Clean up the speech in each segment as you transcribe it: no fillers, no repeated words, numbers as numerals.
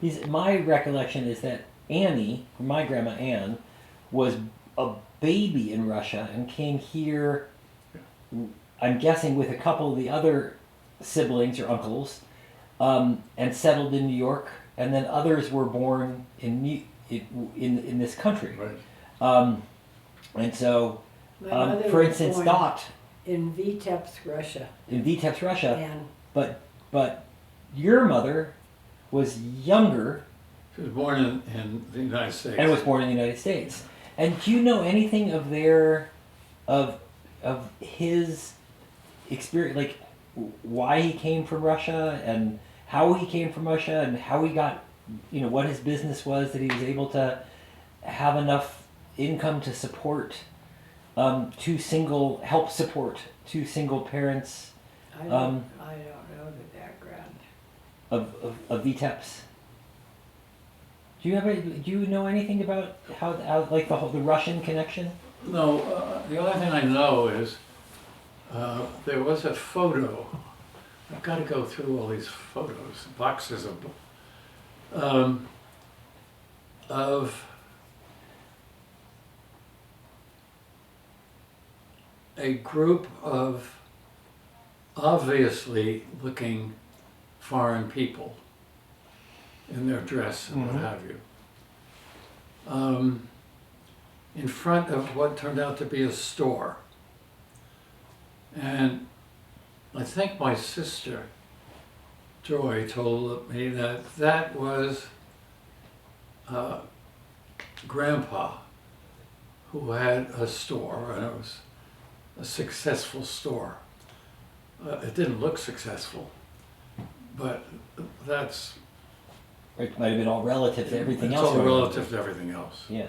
My recollection is that Annie, my grandma Anne, was a baby in Russia and came here. I'm guessing with a couple of the other siblings or uncles, and settled in New York, and then others were born in this country. Right. Um, and so, My mother for was instance, born Dot in Vitebsk, Russia. in Vitebsk, Russia, And but your mother was younger She was born in the United States. and was born in the United States. And do you know anything of their, of his experience, like why he came from Russia and how he came from Russia and how he got, what his business was that he was able to have enough income to support, help support two single parents I don't know the background. of Vitebsk. Do you know anything about how like the Russian connection? No, the only thing I know is there was a photo. I've got to go through all these photos, boxes of a group of obviously looking foreign people in their dress and what have you. In front of what turned out to be a store. And I think my sister, Joy, told me that was Grandpa, who had a store, and it was a successful store. It didn't look successful, but that's... It might have been all relative to everything it's else. all relative to everything else. Yeah.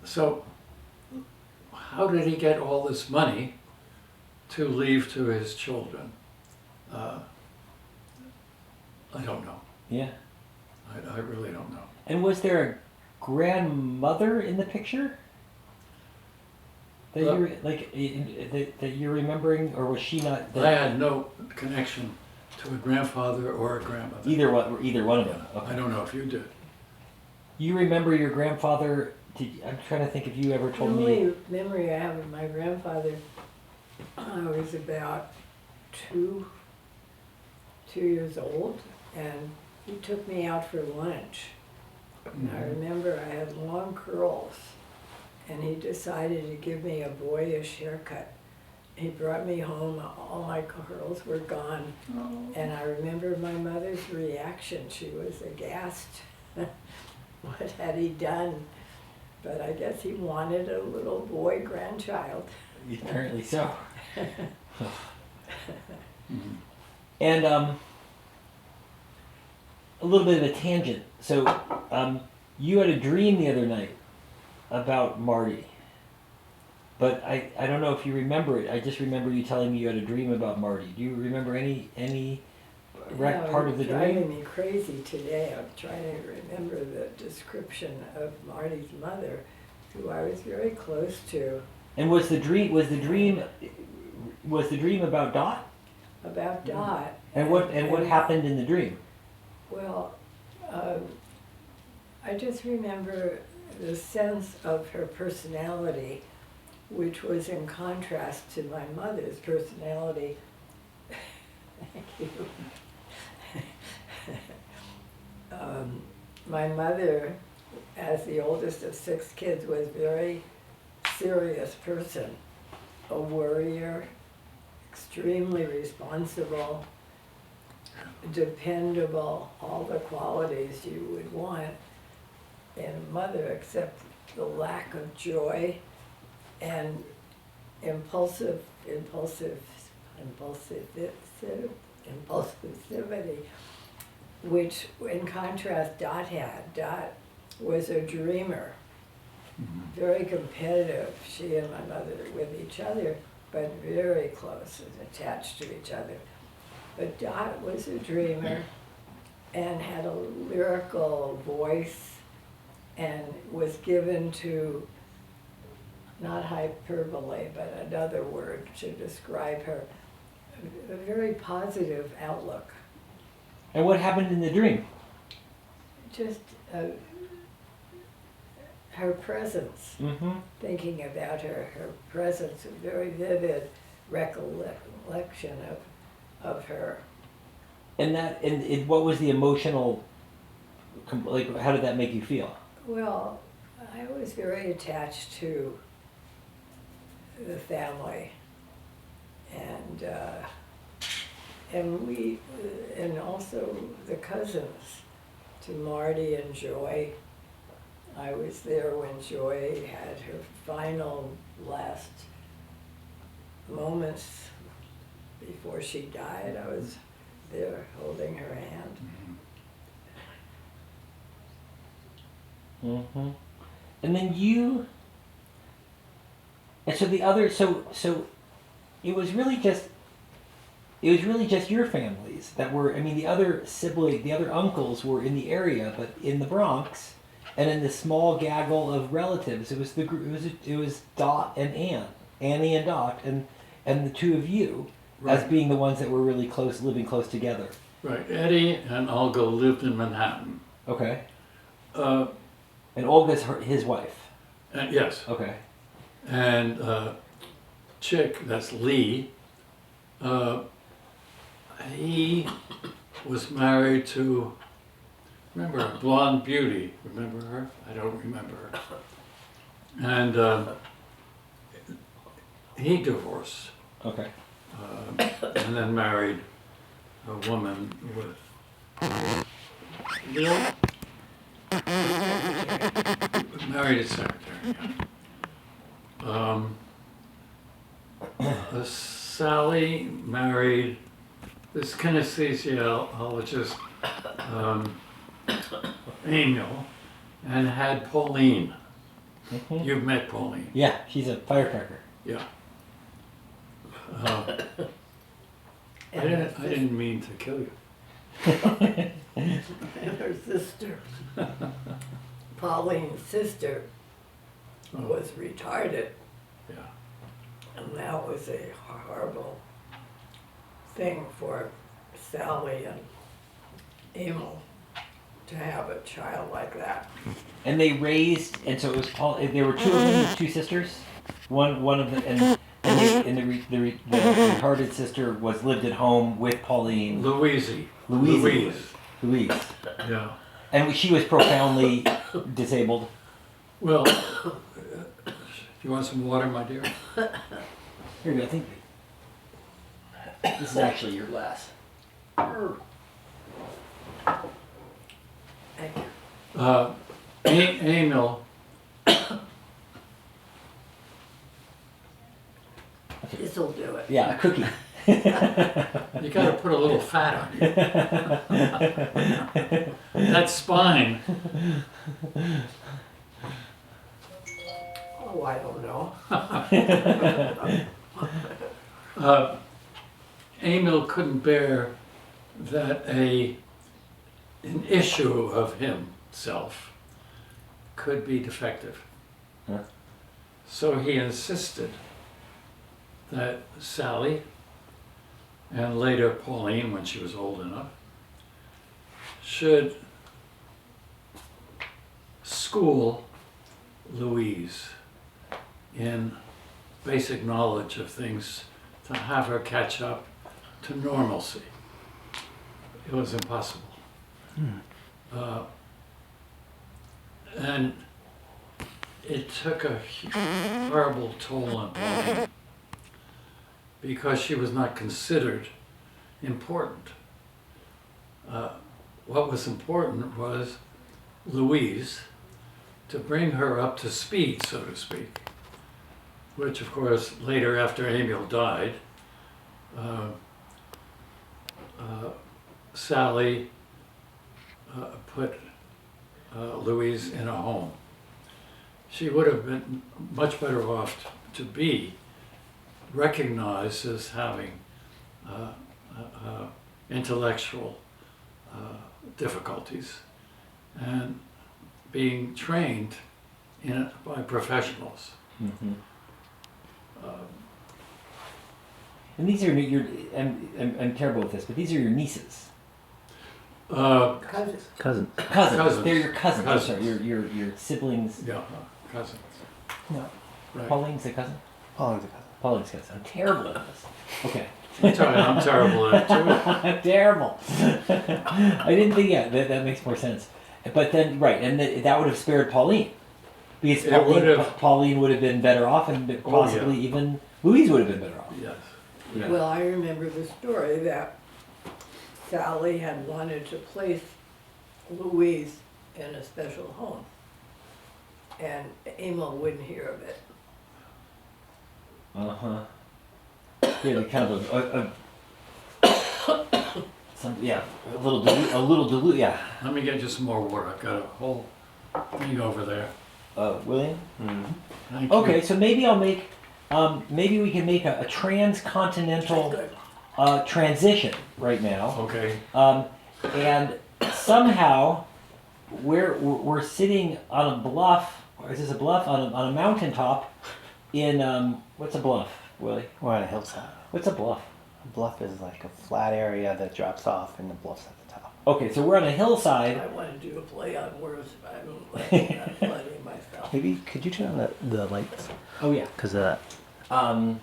So, how did he get all this money to leave to his children? I don't know. Yeah. I really don't know. And was there a grandmother in the picture that that you're remembering, or was she not? I had no connection to a grandfather or a grandmother. Either one of them. Okay. I don't know if you did. You remember your grandfather? I'm trying to think if you ever The told me. only memory I have of my grandfather, I was about two years old, and he took me out for lunch. And I remember I had long curls, and he decided to give me a boyish haircut. He brought me home, all my curls were gone, and I remember my mother's reaction. She was aghast. What had he done? But I guess he wanted a little boy grandchild. Apparently so. And a little bit of a tangent. So you had a dream the other night about Marty. But I don't know if you remember it. I just remember you telling me you had a dream about Marty. Do you remember any part of the dream? It's driving me crazy today. I'm trying to remember the description of Marty's mother, who I was very close to. And was the dream about Dot? About Dot. And what happened in the dream? Well, I just remember the sense of her personality, which was in contrast to my mother's personality. Thank you. My mother, as the oldest of 6 kids, was a very serious person, a worrier, extremely responsible, dependable, all the qualities you would want in a mother, except the lack of joy and impulsivity, which in contrast Dot had. Dot was a dreamer, very competitive, she and my mother with each other, but very close and attached to each other. But Dot was a dreamer and had a lyrical voice and was given to, not hyperbole, but another word to describe her, a very positive outlook. And what happened in the dream? just her presence, Mm-hmm. thinking about her presence, a very vivid recollection of her. And what was the emotional, like, how did that make you feel? Well, I was very attached to the family, and we, and also the cousins, to Marty and Joy. I was there when Joy had her final last moments before she died. I was there holding her hand. Mm-hmm. And then and so the other, so it was really just your families that were. I mean, the other uncles were in the area, but in the Bronx, and in the small gaggle of relatives, it was the group. It was Dot and Annie and Dot, and the two of you as Right. being the ones that were really close, living close together. Right. Eddie and Olga lived in Manhattan. Okay. Uh, And Olga's his wife. yes. Okay. And Chick, that's Lee, he was married to, remember, a blonde beauty. Remember her? I don't remember her. And he divorced Okay. and then married a woman with Lil, married a secretary. Yeah. Sally married this kinesthesiologist, Emil, and had Pauline. Mm-hmm. You've met Pauline. Yeah, she's a firecracker. Yeah. I didn't mean to kill you. And her sister, Pauline's sister, was retarded. Yeah. And that was a horrible thing for Sally and Emil to have a child like that. And they raised, and so it was Paul. There were two of them, two sisters. One of the the retarded sister lived at home with Pauline. Louise. Yeah. And she was profoundly disabled. Well, you want some water, my dear? Here you go. I think this is actually your glass. Thank you. Emil, This'll do it. Yeah, a cookie. you gotta put a little fat on you. That spine. Oh, I don't know. Emil couldn't bear that an issue of himself could be defective. Huh? So he insisted that Sally, and later Pauline when she was old enough, should school Louise in basic knowledge of things to have her catch up to normalcy. It was impossible. And it took a horrible toll on Pauline because she was not considered important. What was important was Louise, to bring her up to speed, so to speak, which of course later after Emil died, Sally put Louise in a home. She would have been much better off to be recognized as having intellectual difficulties and being trained in it by professionals. Mm-hmm. And these are I'm terrible with this, but these are your nieces. Cousins. Cousin. Cousins. They're your cousins. I'm sorry, Cousins. your siblings. Yeah, cousins. No. Right. Pauline's a cousin? Pauline's a cousin. Pauline's cousin. I'm terrible at this. Okay. I'm terrible at it too. I'm terrible. I didn't think that makes more sense. But then, right, and that would have spared Pauline. Because It would have. Pauline would have been better off, and possibly even Louise would have been better off. Yes. Yeah. Well, I remember the story that Sally had wanted to place Louise in a special home. And Emil wouldn't hear of it. Uh-huh. Yeah, kind of a little dilute, yeah. Let me get you some more water. I've got a whole thing over there. William? Thank you. Okay, so maybe I'll make, maybe we can make a transcontinental transition right now. Okay. And somehow we're sitting on a bluff, or is this a bluff? On a mountaintop in, what's a bluff, Willie? We're on a hillside. What's a bluff? A bluff is like a flat area that drops off, and the bluff's at the top. Okay, so we're on a hillside. I want to do a play on words, but I don't like letting myself. Maybe could you turn on the lights? Oh yeah. Cause Um,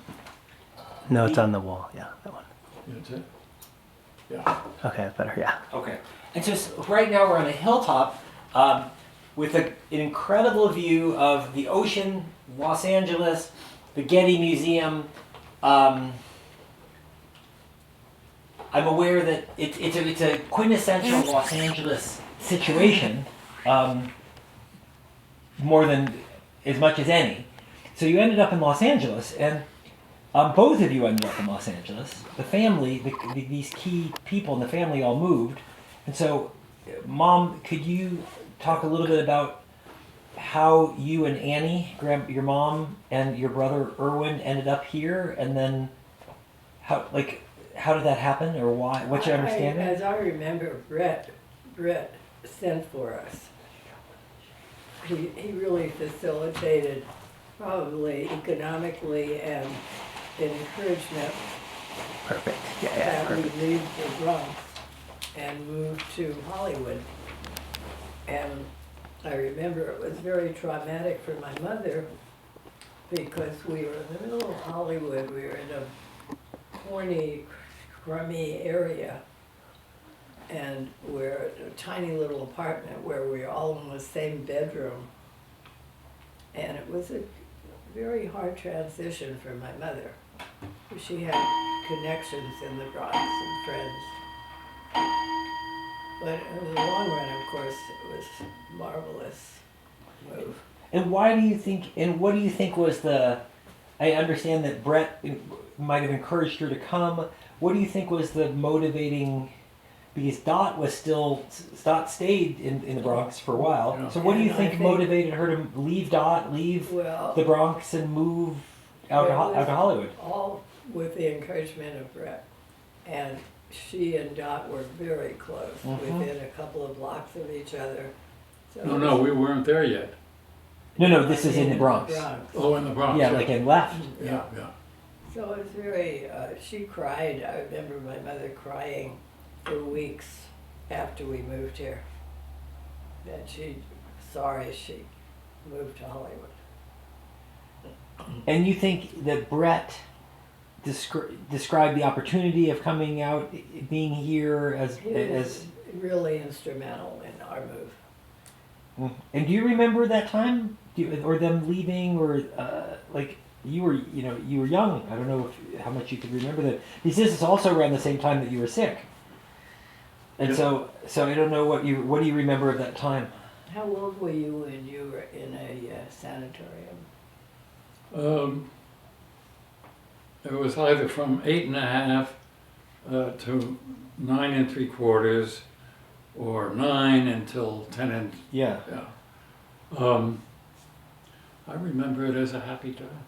no, it's on the wall. Yeah, that one. That's it? Yeah. Okay, that's better. Yeah. Okay. And just right now we're on a hilltop with an incredible view of the ocean, Los Angeles, the Getty Museum. I'm aware that it's a quintessential Los Angeles situation, more than as much as any. So you ended up in Los Angeles, and both of you ended up in Los Angeles. The family, these key people in the family all moved. And so, Mom, could you talk a little bit about how you and Annie, your mom, and your brother Erwin ended up here, and then how did that happen, or why? What's your understanding? As I remember, Brett sent for us. He really facilitated, probably economically and encouragement, Perfect. Yeah. that we Perfect. leave the Bronx and move to Hollywood. And I remember it was very traumatic for my mother because we were in the middle of Hollywood. We were in a corny, crummy area. And we're in a tiny little apartment where we were all in the same bedroom. And it was a very hard transition for my mother. She had connections in the Bronx and friends. But in the long run, of course, it was a marvelous move. And why do you think? And what do you think was the? I understand that Brett might have encouraged her to come. What do you think was the motivating? Because Dot stayed in the Bronx for a while. Yeah. So what do you And I think think- motivated her to leave Well, the Bronx and move out to Hollywood? all with the encouragement of Brett. And she and Dot were very close, Mhm. within a couple of blocks of each other. So No, we weren't there yet. No, this is in the Bronx. Oh, in the Bronx. Yeah, like in left. Yeah. So it was very, she cried. I remember my mother crying for weeks after we moved here. That she, sorry she moved to Hollywood. And you think that Brett described the opportunity of coming out, being here He was really instrumental in our move. And do you remember that time, or them leaving, or like you were young. I don't know how much you could remember that. Because this is also around the same time that you were sick. And Yeah. so I don't know what do you remember of that time? How old were you when you were in a sanatorium? It was either from 8.5 to 9 3/4, or 9 until 10 and Yeah. yeah. I remember it as a happy time.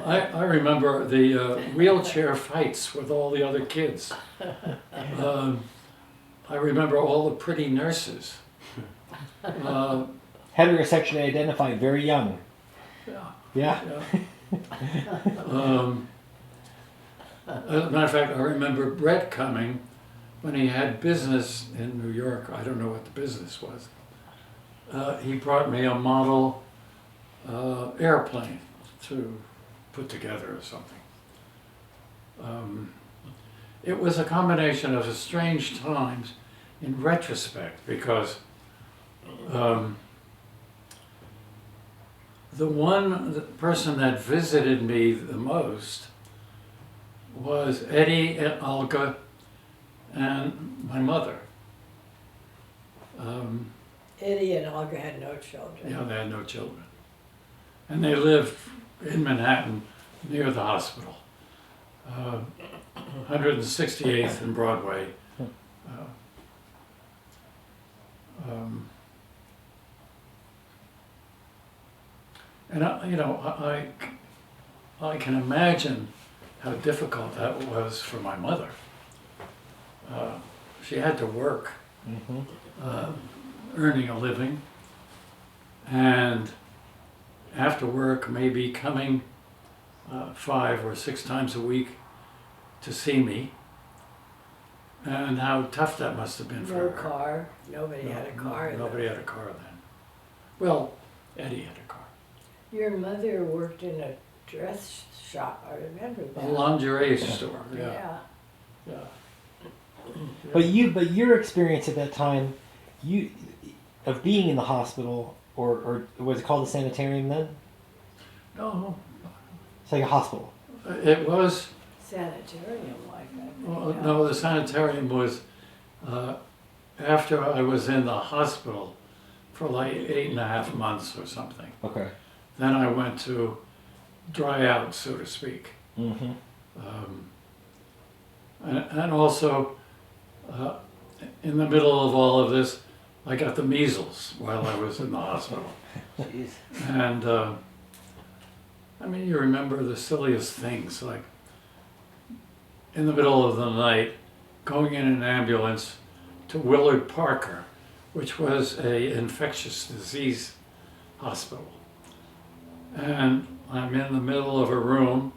I remember the wheelchair fights with all the other kids. I remember all the pretty nurses. Heterosexually identified, very young. Yeah. Yeah. As a matter of fact, I remember Brett coming when he had business in New York, I don't know what the business was, he brought me a model airplane to put together or something. It was a combination of strange times in retrospect, because the person that visited me the most was Eddie and Olga and my mother. Eddie and Olga had no children. Yeah, they had no children. And they lived in Manhattan near the hospital, 168th and Broadway. And I can imagine how difficult that was for my mother. She had to work, earning a living, and after work maybe coming 5 or 6 times a week to see me, and how tough that must have been for her. No car. Nobody had a car. Nobody had a car then. Well, Eddie had a car. Your mother worked in a dress shop. I remember A that. lingerie store, yeah. Yeah. But your experience at that time, of being in the hospital, or was it called the sanitarium then? No, It's like a hospital. it was, Sanitarium like that. well, no, the sanitarium was after I was in the hospital for like 8.5 months or something. Okay. Then I went to dry out, so to speak. Mm-hmm. And also, in the middle of all of this, I got the measles while I was in the hospital. Jeez. And I mean, you remember the silliest things, like in the middle of the night, going in an ambulance to Willard Parker, which was a infectious disease hospital. And I'm in the middle of a room,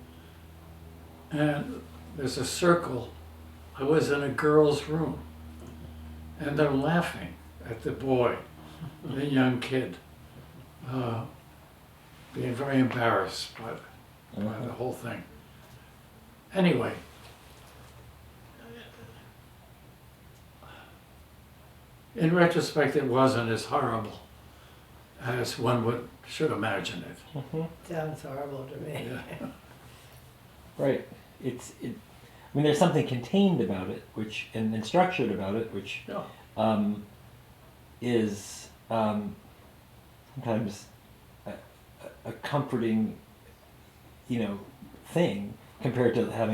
and there's a circle. I was in a girl's room, and they're laughing at the boy, the young kid, being very embarrassed by the whole thing. Anyway, in retrospect, it wasn't as horrible as one should imagine it. Sounds horrible to me. Yeah. Right. I mean, there's something contained about it, and structured about it, which Yeah. is sometimes a comforting, thing compared to having